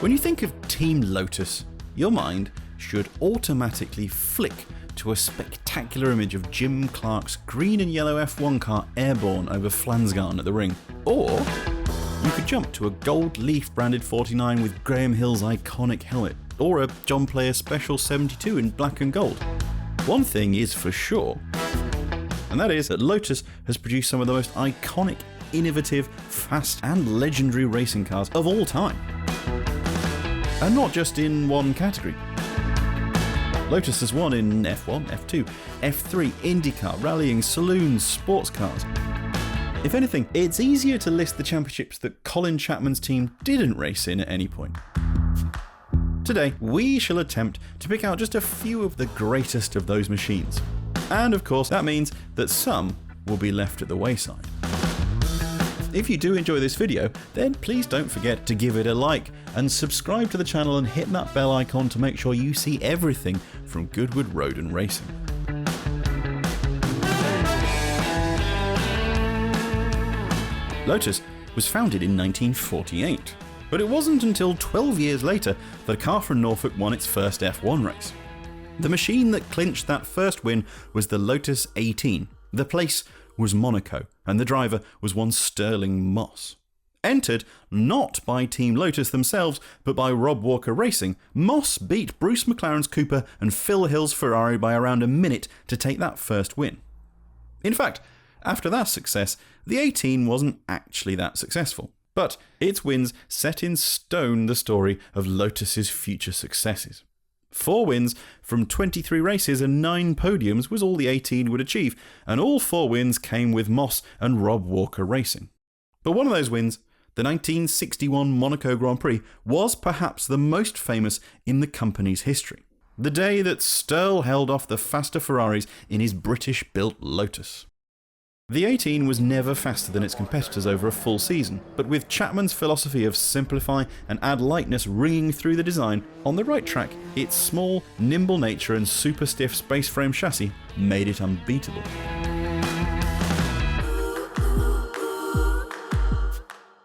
When you think of Team Lotus, your mind should automatically flick to a spectacular image of Jim Clark's green and yellow F1 car airborne over Flansgarn at the ring. Or you could jump to a gold leaf branded 49 with Graham Hill's iconic helmet, or a John Player Special 72 in black and gold. One thing is for sure, and that is that Lotus has produced some of the most iconic, innovative, fast and legendary racing cars of all time. And not just in one category. Lotus has won in F1, F2, F3, IndyCar, rallying, saloons, sports cars. If anything, it's easier to list the championships that Colin Chapman's team didn't race in at any point. Today, we shall attempt to pick out just a few of the greatest of those machines. And of course, that means that some will be left at the wayside. If you do enjoy this video, then please don't forget to give it a like and subscribe to the channel and hit that bell icon to make sure you see everything from Goodwood Road and Racing. Lotus was founded in 1948, but it wasn't until 12 years later that a car from Norfolk won its first F1 race. The machine that clinched that first win was the Lotus 18. The place was Monaco, and the driver was one Sterling Moss. Entered not by Team Lotus themselves, but by Rob Walker Racing, Moss beat Bruce McLaren's Cooper and Phil Hill's Ferrari by around a minute to take that first win. In fact, after that success, the 18 wasn't actually that successful, but its wins set in stone the story of Lotus's future successes. 4 wins from 23 races and 9 podiums was all the 18 would achieve, and all 4 wins came with Moss and Rob Walker Racing. But one of those wins, the 1961 Monaco Grand Prix, was perhaps the most famous in the company's history. The day that Stirl held off the faster Ferraris in his British-built Lotus. The 18 was never faster than its competitors over a full season, but with Chapman's philosophy of simplify and add lightness ringing through the design, on the right track, its small, nimble nature and super stiff space frame chassis made it unbeatable.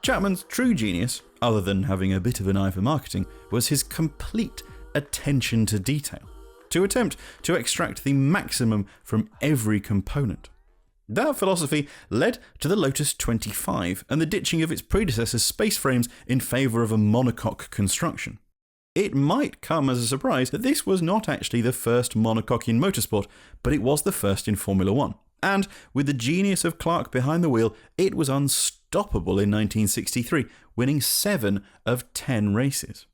Chapman's true genius, other than having a bit of an eye for marketing, was his complete attention to detail, to attempt to extract the maximum from every component. That philosophy led to the Lotus 25 and the ditching of its predecessor's space frames in favour of a monocoque construction. It might come as a surprise that this was not actually the first monocoque in motorsport, but it was the first in Formula 1. And with the genius of Clark behind the wheel, it was unstoppable in 1963, winning 7 of 10 races.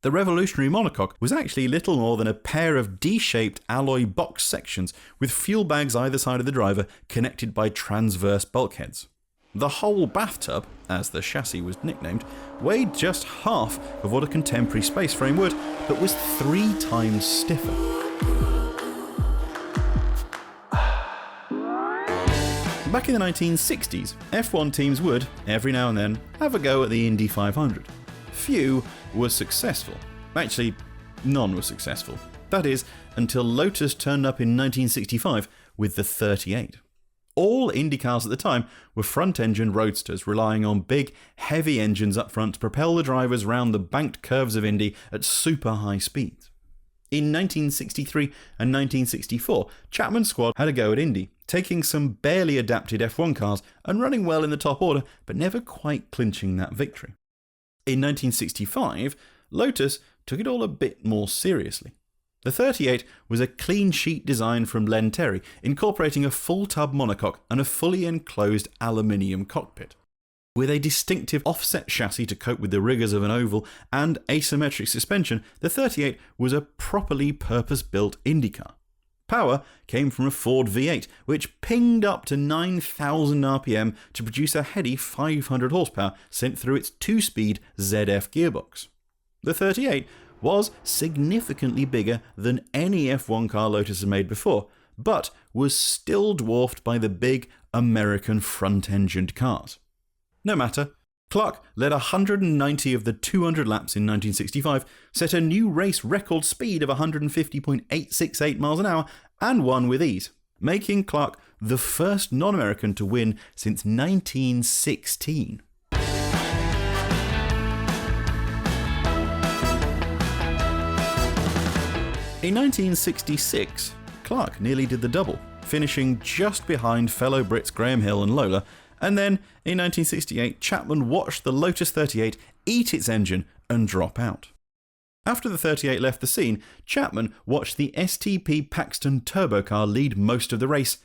The revolutionary monocoque was actually little more than a pair of D-shaped alloy box sections with fuel bags either side of the driver connected by transverse bulkheads. The whole bathtub, as the chassis was nicknamed, weighed just half of what a contemporary space frame would, but was 3 times stiffer. Back in the 1960s, F1 teams would, every now and then, have a go at the Indy 500. Few were successful. Actually, none were successful. That is, until Lotus turned up in 1965 with the 38. All Indy cars at the time were front-engined roadsters relying on big, heavy engines up front to propel the drivers round the banked curves of Indy at super high speeds. In 1963 and 1964, Chapman's squad had a go at Indy, taking some barely adapted F1 cars and running well in the top order, but never quite clinching that victory. In 1965, Lotus took it all a bit more seriously. The 38 was a clean sheet design from Len Terry, incorporating a full tub monocoque and a fully enclosed aluminium cockpit. With a distinctive offset chassis to cope with the rigours of an oval and asymmetric suspension, the 38 was a properly purpose-built IndyCar. Power came from a Ford V8, which pinged up to 9,000 RPM to produce a heady 500 horsepower sent through its 2-speed ZF gearbox. The 38 was significantly bigger than any F1 car Lotus had made before, but was still dwarfed by the big American front-engined cars. No matter, Clark led 190 of the 200 laps in 1965, set a new race record speed of 150.868 miles an hour, and won with ease, making Clark the first non-American to win since 1916. In 1966, Clark nearly did the double, finishing just behind fellow Brits Graham Hill and Lola, and then in 1968 Chapman watched the Lotus 38 eat its engine and drop out. After the 38 left the scene, Chapman watched the STP Paxton turbo car lead most of the race,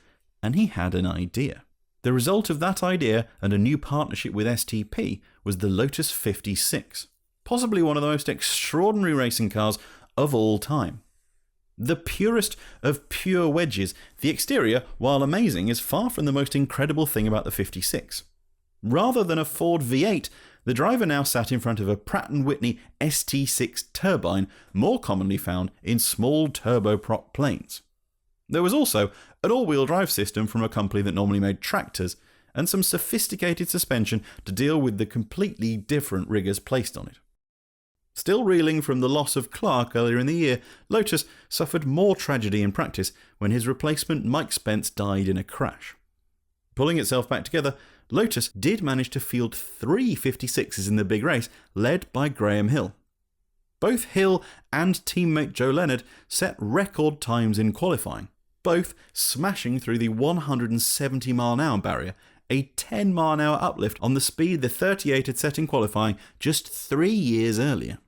and he had an idea. The result of that idea and a new partnership with STP was the Lotus 56, possibly one of the most extraordinary racing cars of all time. The purest of pure wedges, the exterior, while amazing, is far from the most incredible thing about the 56. Rather than a Ford V8, the driver now sat in front of a Pratt & Whitney ST6 turbine, more commonly found in small turboprop planes. There was also an all-wheel drive system from a company that normally made tractors, and some sophisticated suspension to deal with the completely different riggers placed on it. Still reeling from the loss of Clark earlier in the year, Lotus suffered more tragedy in practice when his replacement Mike Spence died in a crash. Pulling itself back together, Lotus did manage to field 3 56s in the big race, led by Graham Hill. Both Hill and teammate Joe Leonard set record times in qualifying, both smashing through the 170 mph barrier, a 10 mph uplift on the speed the 38 had set in qualifying just 3 years earlier.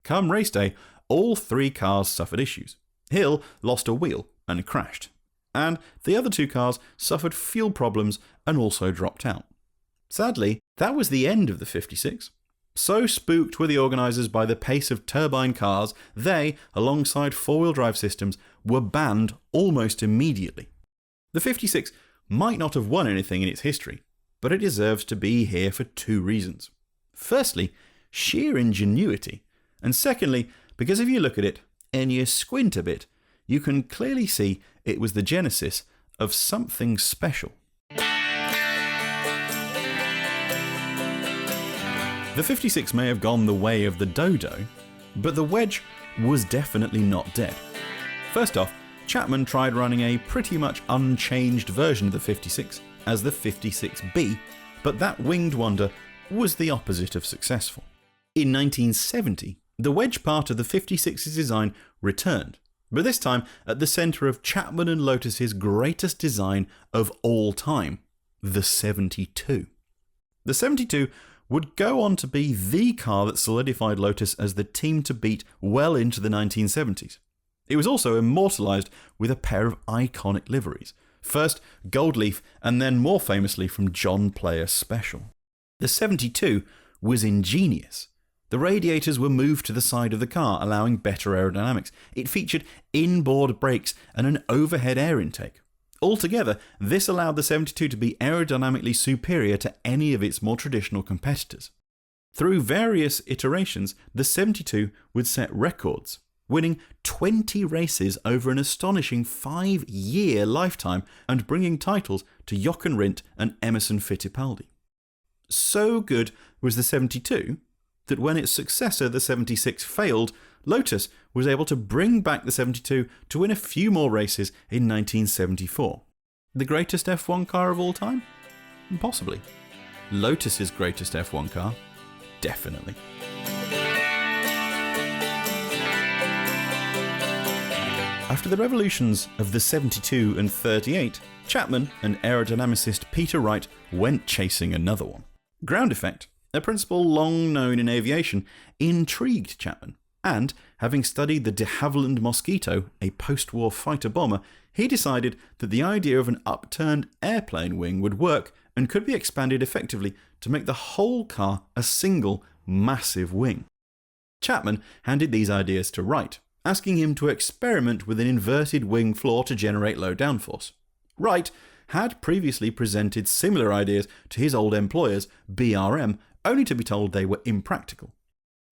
Come race day, all 3 cars suffered issues. Hill lost a wheel and crashed, and the other 2 cars suffered fuel problems and also dropped out. Sadly, that was the end of the 56. So spooked were the organisers by the pace of turbine cars, they, alongside four-wheel drive systems, were banned almost immediately. The 56 might not have won anything in its history, but it deserves to be here for 2 reasons. Firstly, sheer ingenuity, and secondly, because if you look at it and you squint a bit, you can clearly see it was the genesis of something special. The 56 may have gone the way of the dodo, but the wedge was definitely not dead. First off, Chapman tried running a pretty much unchanged version of the 56 as the 56B, but that winged wonder was the opposite of successful. In 1970, the wedge part of the 56's design returned, but this time at the centre of Chapman and Lotus's greatest design of all time, the 72. The 72 would go on to be the car that solidified Lotus as the team to beat well into the 1970s. It was also immortalised with a pair of iconic liveries, first gold leaf and then more famously from John Player's Special. The 72 was ingenious. The radiators were moved to the side of the car, allowing better aerodynamics. It featured inboard brakes and an overhead air intake. Altogether, this allowed the 72 to be aerodynamically superior to any of its more traditional competitors. Through various iterations, the 72 would set records, winning 20 races over an astonishing 5-year lifetime and bringing titles to Jochen Rindt and Emerson Fittipaldi. So good was the 72 that when its successor, the 76, failed, Lotus was able to bring back the 72 to win a few more races in 1974. The greatest F1 car of all time? Possibly. Lotus's greatest F1 car? Definitely. After the revolutions of the 72 and 38, Chapman and aerodynamicist Peter Wright went chasing another one. Ground effect, a principle long known in aviation, intrigued Chapman, and, having studied the de Havilland Mosquito, a post-war fighter bomber, he decided that the idea of an upturned airplane wing would work and could be expanded effectively to make the whole car a single, massive wing. Chapman handed these ideas to Wright, asking him to experiment with an inverted wing floor to generate low downforce. Wright had previously presented similar ideas to his old employers, BRM, only to be told they were impractical.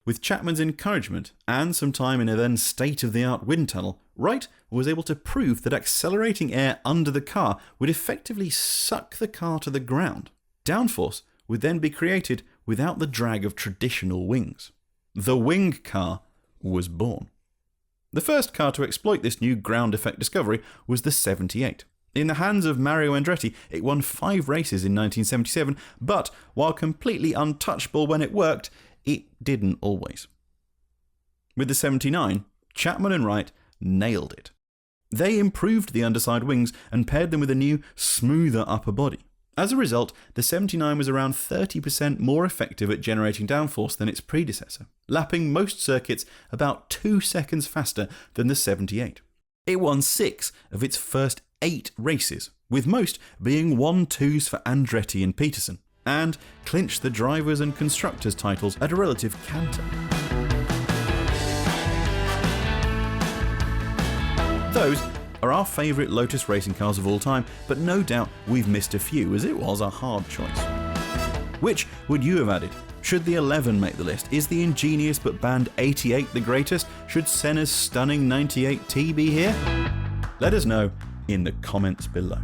With Chapman's encouragement and some time in a then state-of-the-art wind tunnel, Wright was able to prove that accelerating air under the car would effectively suck the car to the ground. Downforce would then be created without the drag of traditional wings. The wing car was born. The first car to exploit this new ground effect discovery was the 78. In the hands of Mario Andretti, it won 5 races in 1977, but while completely untouchable when it worked, it didn't always. With the 79, Chapman and Wright nailed it. They improved the underside wings and paired them with a new, smoother upper body. As a result, the 79 was around 30% more effective at generating downforce than its predecessor, lapping most circuits about 2 seconds faster than the 78. It won 6 of its first 8 races, with most being 1-2s for Andretti and Peterson, and clinched the drivers' and constructors' titles at a relative canter. Those are our favourite Lotus racing cars of all time, but no doubt we've missed a few, as it was a hard choice. Which would you have added? Should the 11 make the list? Is the ingenious but banned 88 the greatest? Should Senna's stunning 98T be here? Let us know in the comments below.